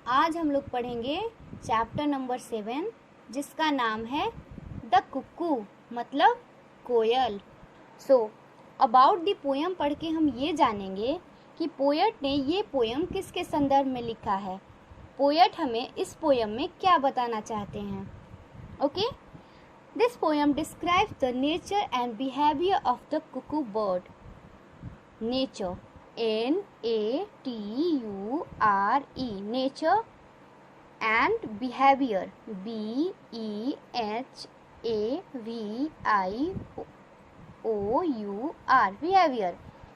आज हम लोग पढ़ेंगे चैप्टर नंबर 7 जिसका नाम है द कुक्कू मतलब कोयल। सो अबाउट द पोयम पढ़ के हम ये जानेंगे कि पोएट ने ये पोयम किसके संदर्भ में लिखा है, पोएट हमें इस पोयम में क्या बताना चाहते हैं। Okay, this poem describes the nature and behaviour of the Kuku bird. Nature N-A-T-U-R-E nature and behavior B-E-H-A-V-I-O-U-R behavior।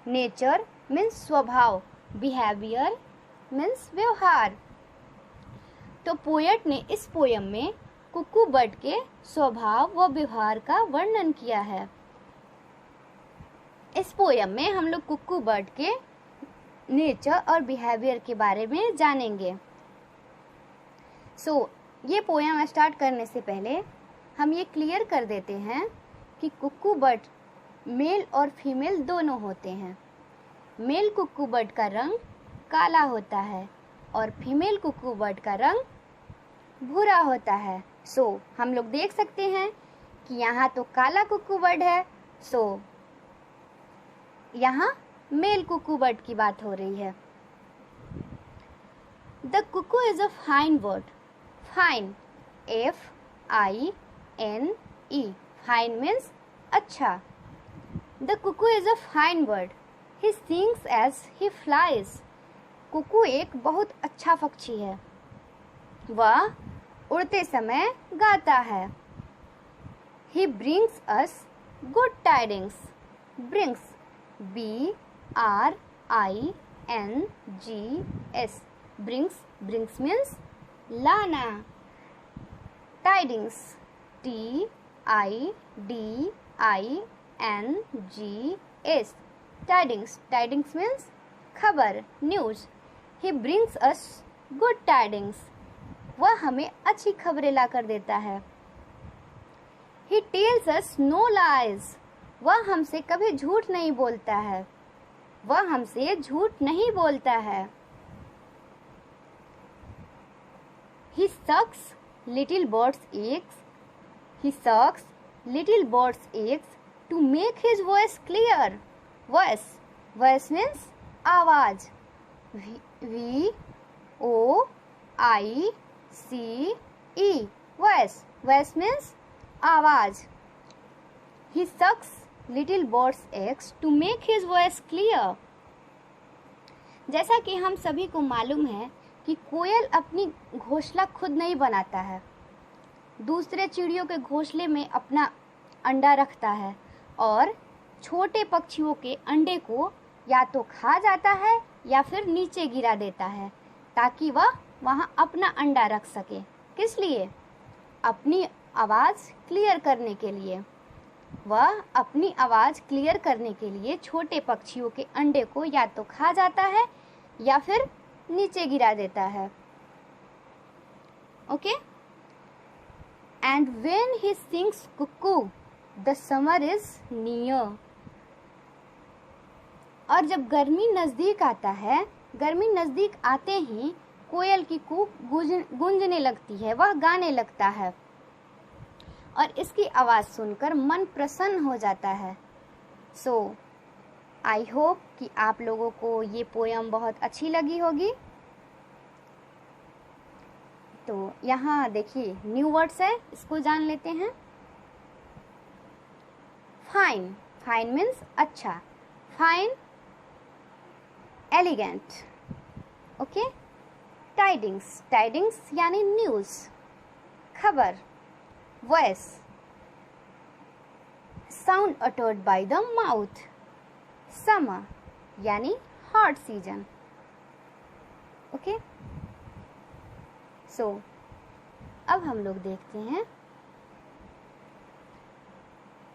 nature means स्वभाव, behavior means व्यवहार। तो पोएट ने इस पोयम में कुक्कू बर्ड के स्वभाव व व्यवहार का वर्णन किया है। इस पोयम में हम लोग कुक्कू बर्ड के नेचर और बिहेवियर के बारे में जानेंगे। ये पोयम स्टार्ट करने से पहले हम ये क्लियर कर देते हैं कि कुक्कू बर्ड मेल और फीमेल दोनों होते हैं। मेल कुक्कू बर्ड का रंग काला होता है और फीमेल कुक्कू बर्ड का रंग भूरा होता है। हम लोग देख सकते हैं कि यहाँ तो काला कुक्कू बर्ड है, यहाँ मेल कुक्कू बर्ड की बात हो रही है। The cuckoo is a fine word. Fine F-I-N-E fine means अच्छा। The cuckoo is a fine word. He sings as he flies. Cuckoo एक बहुत अच्छा पक्षी है, वह उड़ते समय गाता है। He brings us good tidings. Brings B-R-I-N-G-S brings means लाना। tidings T-I-D-I-N-G-S tidings means खबर, news. he brings us good tidings वह हमें अच्छी खबरें ला कर देता है। he tells us no lies वह हमसे कभी झूठ नहीं बोलता है, वह हमसे झूठ नहीं बोलता है। He sucks little birds' eggs. He sucks little birds' eggs to make his voice clear. Voice means आवाज। V-O-I-C-E voice means आवाज। He sucks little bird's eggs to make his voice clear। जैसा कि हम सभी को मालूम है कि कोयल अपनी घोंसला खुद नहीं बनाता है, दूसरे चिड़ियों के घोंसले में अपना अंडा रखता है और छोटे पक्षियों के अंडे को या तो खा जाता है या फिर नीचे गिरा देता है ताकि वह वहां अपना अंडा रख सके। किस लिए? अपनी आवाज़ क्लियर करने के लिए। वह अपनी आवाज़ क्लियर करने के लिए छोटे पक्षियों के अंडे को या तो खा जाता है या फिर नीचे गिरा देता है। Okay, and when he sings cuckoo the summer is near. और जब गर्मी नज़दीक आता है, गर्मी नज़दीक आते ही कोयल की कूक गूंजने लगती है, वह गाने लगता है और इसकी आवाज़ सुनकर मन प्रसन्न हो जाता है। आई होप कि आप लोगों को ये पोयम बहुत अच्छी लगी होगी। तो यहाँ देखिए न्यू वर्ड्स है, इसको जान लेते हैं। फाइन, फाइन मीन्स अच्छा। Fine elegant. Okay, tidings, tidings यानी न्यूज़, खबर। Voice, sound uttered by the mouth. Summer यानी हॉट सीजन। ओके, अब हम लोग देखते हैं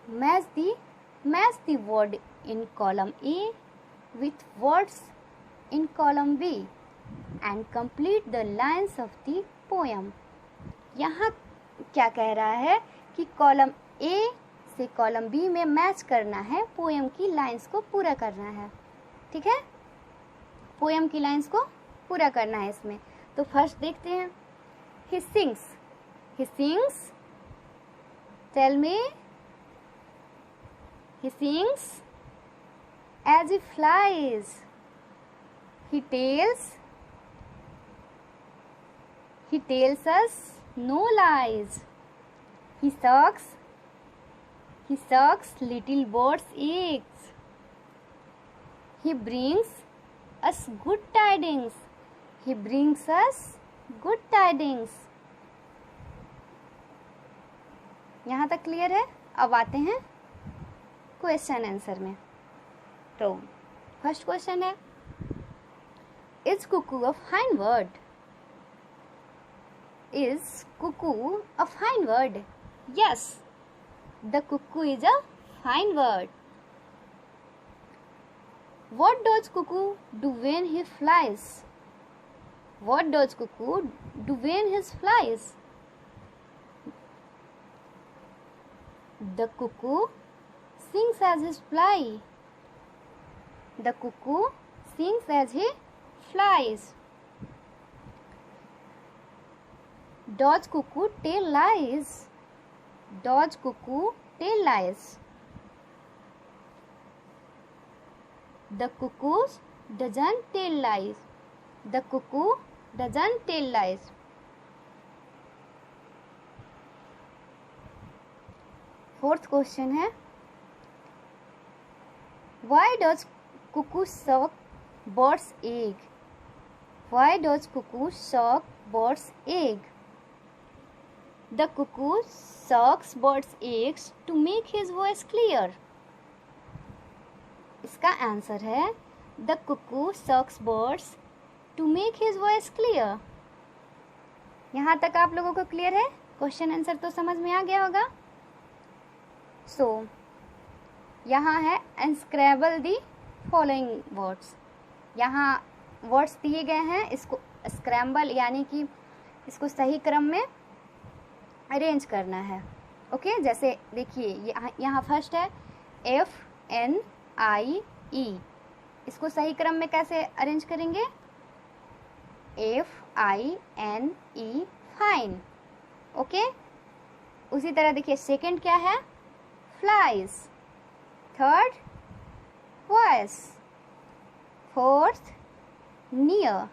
match the word in column A with words in column B and complete the lines of the poem. यहाँ क्या कह रहा है कि कॉलम ए से कॉलम बी में मैच करना है, पोयम की लाइंस को पूरा करना है। ठीक है, पोयम की लाइंस को पूरा करना है इसमें। तो फर्स्ट देखते हैं, he sings, tell me, he sings as he flies, he tells us no lies, he sucks little birds' eggs, he brings us good tidings, यहाँ तक क्लियर है। अब आते हैं क्वेश्चन आंसर में। तो फर्स्ट क्वेश्चन है, is cuckoo a fine word? Is cuckoo a fine word? Yes, the cuckoo is a fine word. What does cuckoo do when he flies? What does cuckoo do when he flies? The cuckoo sings as he flies. The cuckoo sings as he flies. Does cuckoo tell lies? Does cuckoo tell lies? The cuckoo doesn't tell lies. The cuckoo doesn't tell lies. Fourth question है, why does cuckoo suck bird's egg? Why does cuckoo suck bird's egg? The cuckoo sucks bird's eggs to make his voice clear. इसका answer है, the cuckoo sucks birds to make his voice clear. यहाँ तक आप लोगों को clear है? Question answer तो समझ में आ गया होगा। सो यहाँ है अनस्क्रैबल दी फॉलोइंग वर्ड्स। यहाँ वर्ड्स दिए गए हैं, इसको स्क्रैम्बल यानी कि इसको सही क्रम में अरेंज करना है। ओके, जैसे देखिए यहाँ फर्स्ट है FNIE, इसको सही क्रम में कैसे अरेंज करेंगे? FINE, fine. ओके, उसी तरह देखिए सेकंड क्या है? Flies. Third voice. Fourth near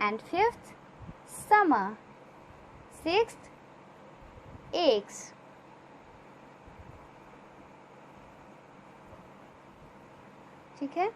and fifth summer. Sixth eggs. ठीक है।